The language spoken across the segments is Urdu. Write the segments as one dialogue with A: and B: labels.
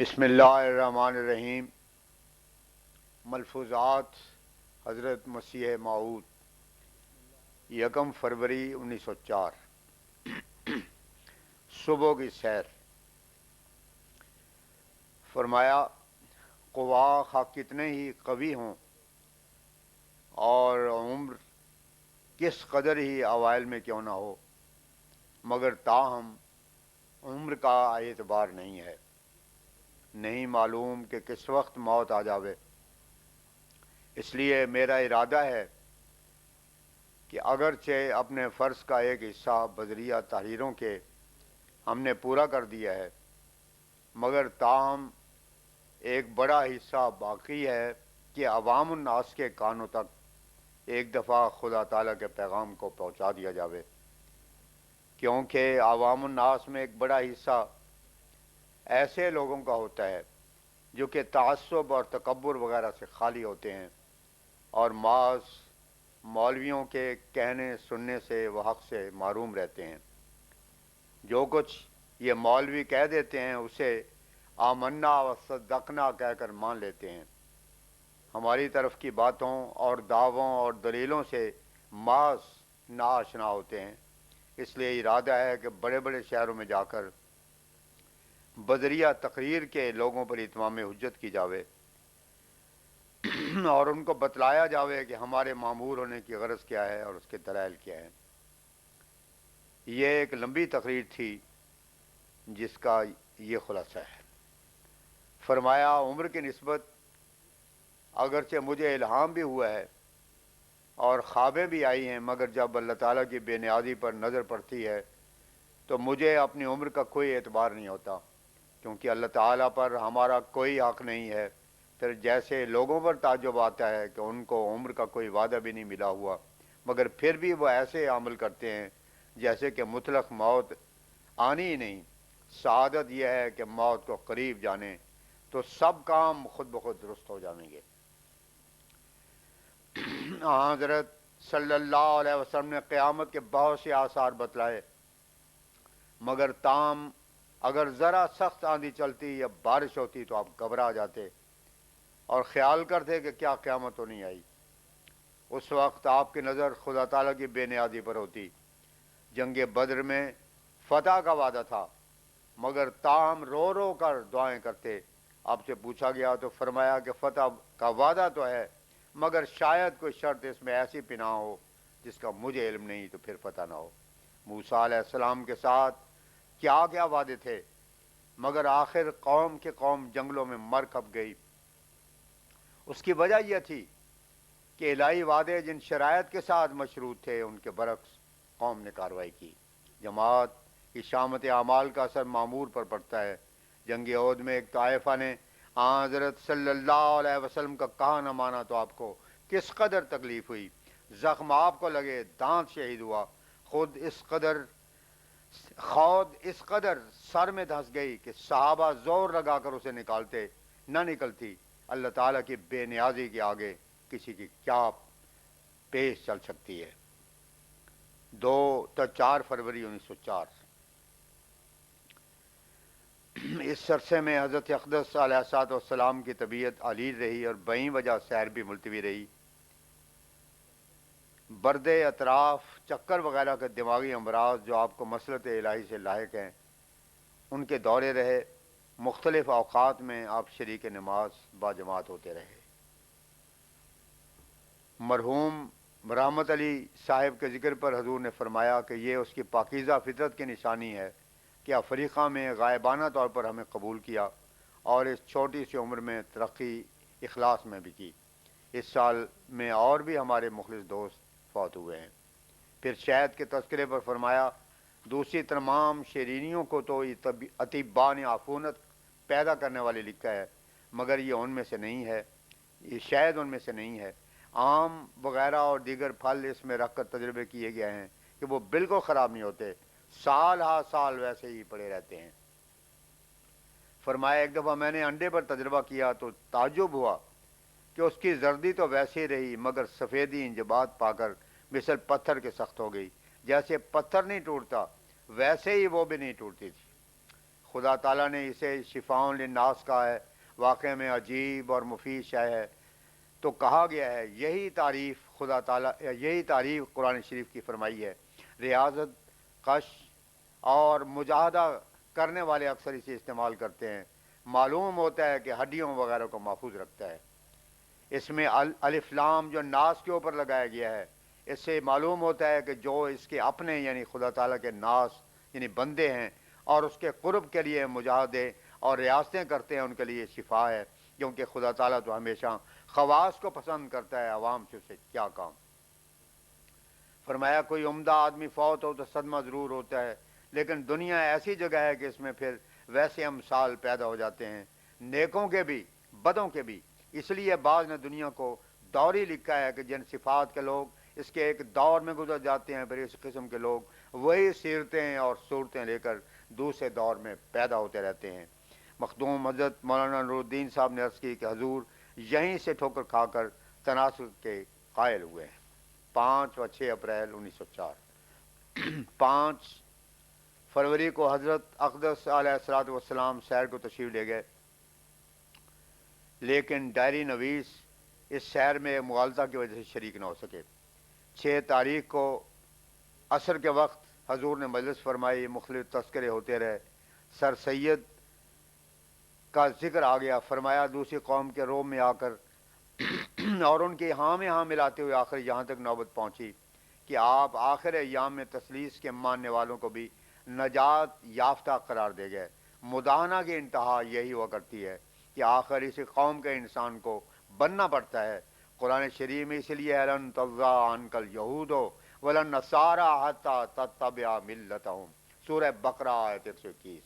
A: بسم اللہ الرحمن الرحیم۔ ملفوظات حضرت مسیح موعود 1 فروری 1904۔ صبح کی سیر۔ فرمایا قوا خواہ کتنے ہی قوی ہوں اور عمر کس قدر ہی اوائل میں کیوں نہ ہو، مگر تاہم عمر کا اعتبار نہیں ہے۔ نہیں معلوم کہ کس وقت موت آ جاوے۔ اس لیے میرا ارادہ ہے کہ اگرچہ اپنے فرض کا ایک حصہ بدریہ تحریروں کے ہم نے پورا کر دیا ہے، مگر تاہم ایک بڑا حصہ باقی ہے کہ عوام الناس کے کانوں تک ایک دفعہ خدا تعالیٰ کے پیغام کو پہنچا دیا جاوے، کیونکہ عوام الناس میں ایک بڑا حصہ ایسے لوگوں کا ہوتا ہے جو کہ تعصب اور تکبر وغیرہ سے خالی ہوتے ہیں اور محض مولویوں کے کہنے سننے سے و حق سے محروم رہتے ہیں۔ جو کچھ یہ مولوی کہہ دیتے ہیں اسے آمنا و صدقنا کہہ کر مان لیتے ہیں۔ ہماری طرف کی باتوں اور دعووں اور دلیلوں سے محض ناآشنا ہوتے ہیں۔ اس لیے ارادہ ہے کہ بڑے بڑے شہروں میں جا کر بدریہ تقریر کے لوگوں پر اتمام حجت کی جاوے اور ان کو بتلایا جاوے کہ ہمارے مامور ہونے کی غرض کیا ہے اور اس کے دلائل کیا ہیں۔ یہ ایک لمبی تقریر تھی جس کا یہ خلاصہ ہے۔ فرمایا عمر کی نسبت اگرچہ مجھے الہام بھی ہوا ہے اور خوابیں بھی آئی ہیں، مگر جب اللہ تعالیٰ کی بے نیازی پر نظر پڑتی ہے تو مجھے اپنی عمر کا کوئی اعتبار نہیں ہوتا، کیونکہ اللہ تعالیٰ پر ہمارا کوئی حق نہیں ہے۔ پھر جیسے لوگوں پر تعجب آتا ہے کہ ان کو عمر کا کوئی وعدہ بھی نہیں ملا ہوا، مگر پھر بھی وہ ایسے عمل کرتے ہیں جیسے کہ مطلق موت آنی ہی نہیں۔ سعادت یہ ہے کہ موت کو قریب جانے تو سب کام خود بخود درست ہو جائیں گے۔ حضرت صلی اللہ علیہ وسلم نے قیامت کے بہت سے آثار بتلائے، مگر تام اگر ذرا سخت آندھی چلتی یا بارش ہوتی تو آپ گھبرا جاتے اور خیال کرتے کہ کیا قیامت تو نہیں آئی۔ اس وقت آپ کی نظر خدا تعالیٰ کی بے نیازی پر ہوتی۔ جنگ بدر میں فتح کا وعدہ تھا، مگر تاہم رو رو کر دعائیں کرتے۔ آپ سے پوچھا گیا تو فرمایا کہ فتح کا وعدہ تو ہے، مگر شاید کوئی شرط اس میں ایسی پنہاں ہو جس کا مجھے علم نہیں، تو پھر فتح نہ ہو۔ موسیٰ علیہ السلام کے ساتھ کیا کیا وعدے تھے، مگر آخر قوم کے قوم جنگلوں میں مر کھپ گئی۔ اس کی وجہ یہ تھی کہ الہی وعدے جن شرائط کے ساتھ مشروط تھے ان کے برعکس قوم نے کارروائی کی۔ جماعت کی شامت اعمال کا اثر معمور پر پڑتا ہے۔ جنگ احد میں ایک طائفہ نے حضرت صلی اللہ علیہ وسلم کا کہا نہ مانا تو آپ کو کس قدر تکلیف ہوئی، زخم آپ کو لگے، دانت شہید ہوا، خود اس قدر سر میں دھنس گئی کہ صحابہ زور لگا کر اسے نکالتے نہ نکلتی۔ اللہ تعالیٰ کی بے نیازی کے آگے کسی کی کیا پیش چل سکتی ہے۔ 4 فروری 1904۔ اس عرصے میں حضرت اقدس علیہ السلام کی طبیعت علیل رہی اور بہیں وجہ سیر بھی ملتوی رہی۔ برد اطراف، چکر وغیرہ کے دماغی امراض جو آپ کو مسلط الہی سے لاحق ہیں ان کے دورے رہے۔ مختلف اوقات میں آپ شریک نماز با جماعت ہوتے رہے۔ مرحوم رحمت علی صاحب کے ذکر پر حضور نے فرمایا کہ یہ اس کی پاکیزہ فطرت کی نشانی ہے کہ افریقہ میں غائبانہ طور پر ہمیں قبول کیا اور اس چھوٹی سی عمر میں ترقی اخلاص میں بھی کی۔ اس سال میں اور بھی ہمارے مخلص دوست فوت ہوئے ہیں۔ پھر شہد کے تذکرے پر فرمایا دوسری تمام شیرینیوں کو تو اطباء نے عفونت پیدا کرنے والے لکھا ہے، مگر یہ ان میں سے نہیں ہے، یہ شہد ان میں سے نہیں ہے۔ آم وغیرہ اور دیگر پھل اس میں رکھ کر تجربے کیے گئے ہیں کہ وہ بالکل خراب نہیں ہوتے، سال ہا سال ویسے ہی پڑے رہتے ہیں۔ فرمایا ایک دفعہ میں نے انڈے پر تجربہ کیا تو تعجب ہوا کہ اس کی زردی تو ویسے ہی رہی، مگر سفیدی انجبات پا کر مثل پتھر کے سخت ہو گئی۔ جیسے پتھر نہیں ٹوٹتا ویسے ہی وہ بھی نہیں ٹوٹتی تھی۔ خدا تعالیٰ نے اسے شفاء للناس کہا ہے، واقع میں عجیب اور مفید شے ہے۔ تو کہا گیا ہے یہی تعریف خدا تعالیٰ، یہی تعریف قرآن شریف کی فرمائی ہے۔ ریاضت، کش اور مجاہدہ کرنے والے اکثر اسے استعمال کرتے ہیں۔ معلوم ہوتا ہے کہ ہڈیوں وغیرہ کو محفوظ رکھتا ہے۔ اس میں الف لام جو ناس کے اوپر لگایا گیا ہے، اس سے معلوم ہوتا ہے کہ جو اس کے اپنے یعنی خدا تعالیٰ کے ناس یعنی بندے ہیں اور اس کے قرب کے لیے مجاہدے اور ریاستیں کرتے ہیں، ان کے لیے شفا ہے، کیونکہ خدا تعالیٰ تو ہمیشہ خواص کو پسند کرتا ہے، عوام سے اسے کیا کام۔ فرمایا کوئی عمدہ آدمی فوت ہو تو صدمہ ضرور ہوتا ہے، لیکن دنیا ایسی جگہ ہے کہ اس میں پھر ویسے امثال پیدا ہو جاتے ہیں، نیکوں کے بھی بدوں کے بھی۔ اس لیے بعض نے دنیا کو دوری لکھا ہے کہ جن صفات کے لوگ اس کے ایک دور میں گزر جاتے ہیں، پھر اس قسم کے لوگ وہی سیرتیں اور صورتیں لے کر دوسرے دور میں پیدا ہوتے رہتے ہیں۔ مخدوم حضرت مولانا نور الدین صاحب نے عرض کی کہ حضور یہیں سے ٹھوکر کھا کر تناسخ کے قائل ہوئے ہیں۔ 5 و 6 اپریل 1904۔ 5 فروری کو حضرت اقدس علیہ الصلوۃ والسلام سیر کو تشریف لے گئے، لیکن ڈائری نویس اس سیر میں مغالطہ کی وجہ سے شریک نہ ہو سکے۔ 6 تاریخ کو عصر کے وقت حضور نے مجلس فرمائی، مختلف تذکرے ہوتے رہے، سر سید کا ذکر آ گیا۔ فرمایا دوسری قوم کے روم میں آ کر اور ان کی ہاں میں ہاں ملاتے ہوئے آخر یہاں تک نوبت پہنچی کہ آپ آخر ایام میں تثلیث کے ماننے والوں کو بھی نجات یافتہ قرار دے گئے۔ مداہنہ کی انتہا یہی ہوا کرتی ہے کہ آخر اسی قوم کے انسان کو بننا پڑتا ہے۔ قرآن شریف میں اس لیے لن ترضی عنک الیہود ولن نصارى حتی تتبع ملتہم، سورہ بقرہ آیت 121۔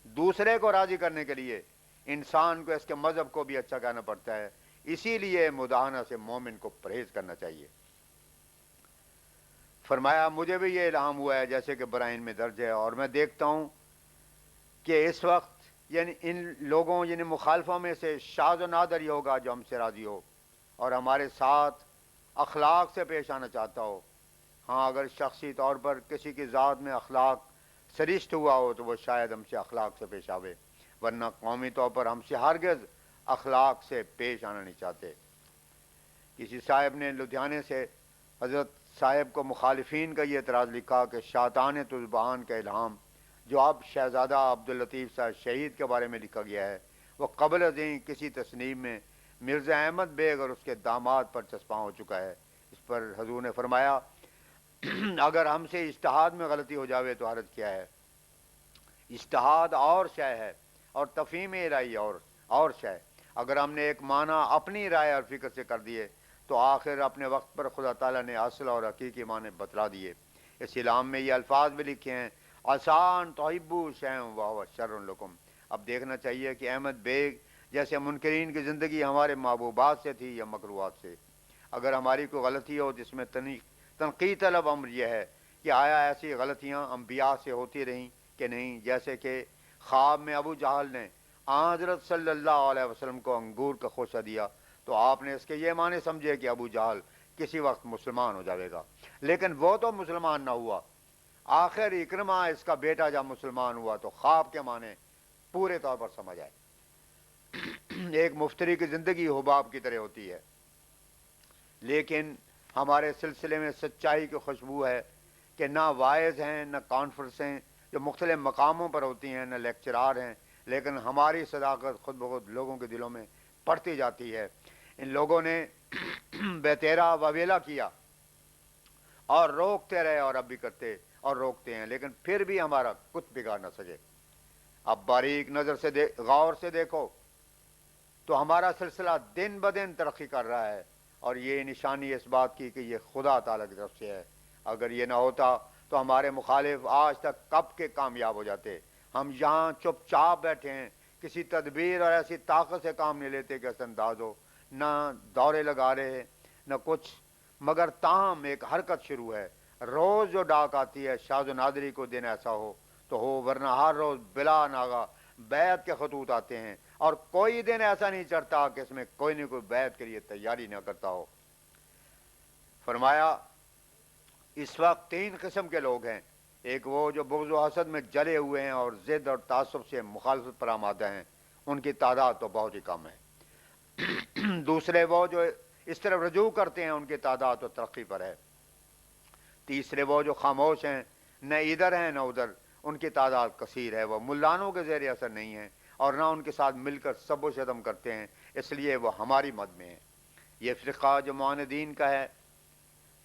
A: دوسرے کو راضی کرنے کے لیے انسان کو اس کے مذہب کو بھی اچھا کہنا پڑتا ہے، اسی لیے مداہنہ سے مومن کو پرہیز کرنا چاہیے۔ فرمایا مجھے بھی یہ الہام ہوا ہے جیسے کہ برائن میں درج ہے، اور میں دیکھتا ہوں کہ اس وقت یعنی ان لوگوں یعنی مخالفوں میں سے شاذ و نادر ہی ہوگا جو ہم سے راضی ہو اور ہمارے ساتھ اخلاق سے پیش آنا چاہتا ہو۔ ہاں اگر شخصی طور پر کسی کی ذات میں اخلاق سرشت ہوا ہو تو وہ شاید ہم سے اخلاق سے پیش آوے، ورنہ قومی طور پر ہم سے ہرگز اخلاق سے پیش آنا نہیں چاہتے۔ کسی صاحب نے لدھیانے سے حضرت صاحب کو مخالفین کا یہ اعتراض لکھا کہ شاطان تذبحان کا الہام جو اب شہزادہ عبداللطیف صاحب شہید کے بارے میں لکھا گیا ہے، وہ قبل ازیں کسی تصنیف میں مرزا احمد بیگ اور اس کے داماد پر چسپاں ہو چکا ہے۔ اس پر حضور نے فرمایا اگر ہم سے اجتہاد میں غلطی ہو جاوے تو حرج کیا ہے، اجتہاد اور شے ہے اور تفہیم الہی اور شے۔ اگر ہم نے ایک معنی اپنی رائے اور فکر سے کر دیے تو آخر اپنے وقت پر خدا تعالیٰ نے اصل اور حقیقی معنی بتلا دیے۔ اس الہام میں یہ الفاظ بھی لکھے ہیں آسان تحبو شیئا وہو شر لکم۔ اب دیکھنا چاہیے کہ احمد بیگ جیسے منکرین کی زندگی ہمارے محبوبات سے تھی یا مکروہات سے۔ اگر ہماری کوئی غلطی ہو جس میں تنقید طلب امر یہ ہے کہ آیا ایسی غلطیاں انبیاء سے ہوتی رہیں کہ نہیں، جیسے کہ خواب میں ابو جہل نے حضرت صلی اللہ علیہ وسلم کو انگور کا خوشہ دیا تو آپ نے اس کے یہ معنی سمجھے کہ ابو جہل کسی وقت مسلمان ہو جائے گا، لیکن وہ تو مسلمان نہ ہوا۔ آخر اکرمہ اس کا بیٹا جب مسلمان ہوا تو خواب کے معنی پورے طور پر سمجھ آئے۔ ایک مفتری کی زندگی حباب کی طرح ہوتی ہے، لیکن ہمارے سلسلے میں سچائی کی خوشبو ہے کہ نہ وائز ہیں، نہ کانفرنسیں جو مختلف مقاموں پر ہوتی ہیں، نہ لیکچرار ہیں، لیکن ہماری صداقت خود بخود لوگوں کے دلوں میں پڑتی جاتی ہے۔ ان لوگوں نے بیتیرا وویلا کیا اور روکتے رہے اور اب بھی کرتے اور روکتے ہیں، لیکن پھر بھی ہمارا کچھ بگاڑ نہ سکے۔ اب باریک نظر سے غور سے دیکھو تو ہمارا سلسلہ دن بدن ترقی کر رہا ہے، اور یہ نشانی اس بات کی کہ یہ خدا تعالیٰ کی طرف سے ہے۔ اگر یہ نہ ہوتا تو ہمارے مخالف آج تک کب کے کامیاب ہو جاتے۔ ہم یہاں چپ چاپ بیٹھے ہیں، کسی تدبیر اور ایسی طاقت سے کام نہیں لیتے کہ اثر انداز ہو، نہ دورے لگا رہے ہیں نہ کچھ، مگر تاہم ایک حرکت شروع ہے۔ روز جو ڈاک آتی ہے شاذ و نادری کو دن ایسا ہو تو ہو، ورنہ ہر روز بلا ناغہ بیعت کے خطوط آتے ہیں، اور کوئی دن ایسا نہیں چڑھتا کہ اس میں کوئی نہ کوئی بیعت کے لیے تیاری نہ کرتا ہو۔ فرمایا اس وقت 3 قسم کے لوگ ہیں، ایک وہ جو بغض و حسد میں جلے ہوئے ہیں اور ضد اور تعصب سے مخالفت پر آمادہ ہیں، ان کی تعداد تو بہت ہی کم ہے۔ دوسرے وہ جو اس طرف رجوع کرتے ہیں، ان کی تعداد تو ترقی پر ہے۔ تیسرے وہ جو خاموش ہیں، نہ ادھر ہیں نہ ادھر، ان کی تعداد کثیر ہے، وہ ملانوں کے زیر اثر نہیں ہیں اور نہ ان کے ساتھ مل کر سب و شتم کرتے ہیں، اس لیے وہ ہماری مد میں ہیں۔ یہ فرقہ جو معاندین کا ہے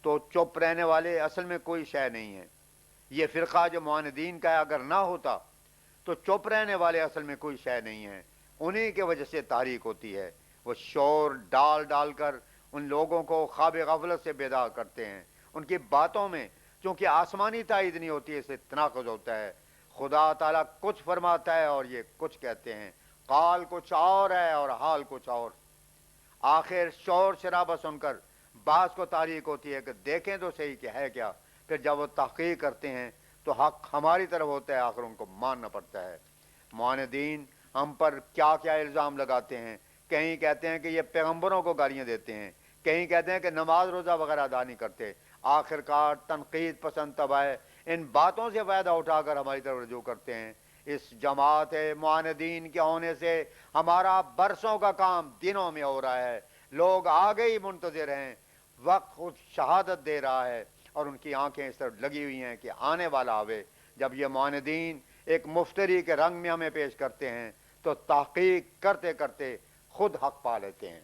A: تو چپ رہنے والے اصل میں کوئی شے نہیں ہے۔ یہ فرقہ جو معاندین کا ہے اگر نہ ہوتا تو چپ رہنے والے اصل میں کوئی شے نہیں ہے، انہی کی وجہ سے تحریک ہوتی ہے۔ وہ شور ڈال ڈال کر ان لوگوں کو خواب غفلت سے بیدار کرتے ہیں۔ ان کی باتوں میں چونکہ آسمانی تائید نہیں ہوتی ہے، اسے تناقض ہوتا ہے۔ خدا تعالیٰ کچھ فرماتا ہے اور یہ کچھ کہتے ہیں، قال کچھ اور ہے اور حال کچھ اور۔ آخر شور شرابہ سن کر بعض کو تحریک ہوتی ہے کہ دیکھیں تو صحیح کہ ہے کیا، پھر جب وہ تحقیق کرتے ہیں تو حق ہماری طرف ہوتا ہے، آخر ان کو ماننا پڑتا ہے۔ معاندین ہم پر کیا کیا الزام لگاتے ہیں، کہیں کہتے ہیں کہ یہ پیغمبروں کو گالیاں دیتے ہیں، کہیں کہتے ہیں کہ نماز روزہ وغیرہ ادا نہیں کرتے۔ آخر کار تنقید پسند طبع ان باتوں سے فائدہ اٹھا کر ہماری طرف رجوع کرتے ہیں۔ اس جماعت معاندین کے ہونے سے ہمارا برسوں کا کام دنوں میں ہو رہا ہے۔ لوگ آگے ہی منتظر ہیں، وقت خود شہادت دے رہا ہے اور ان کی آنکھیں اس طرف لگی ہوئی ہیں کہ آنے والا آوے جب یہ معاندین ایک مفتری کے رنگ میں ہمیں پیش کرتے ہیں تو تحقیق کرتے کرتے خود حق پا لیتے ہیں۔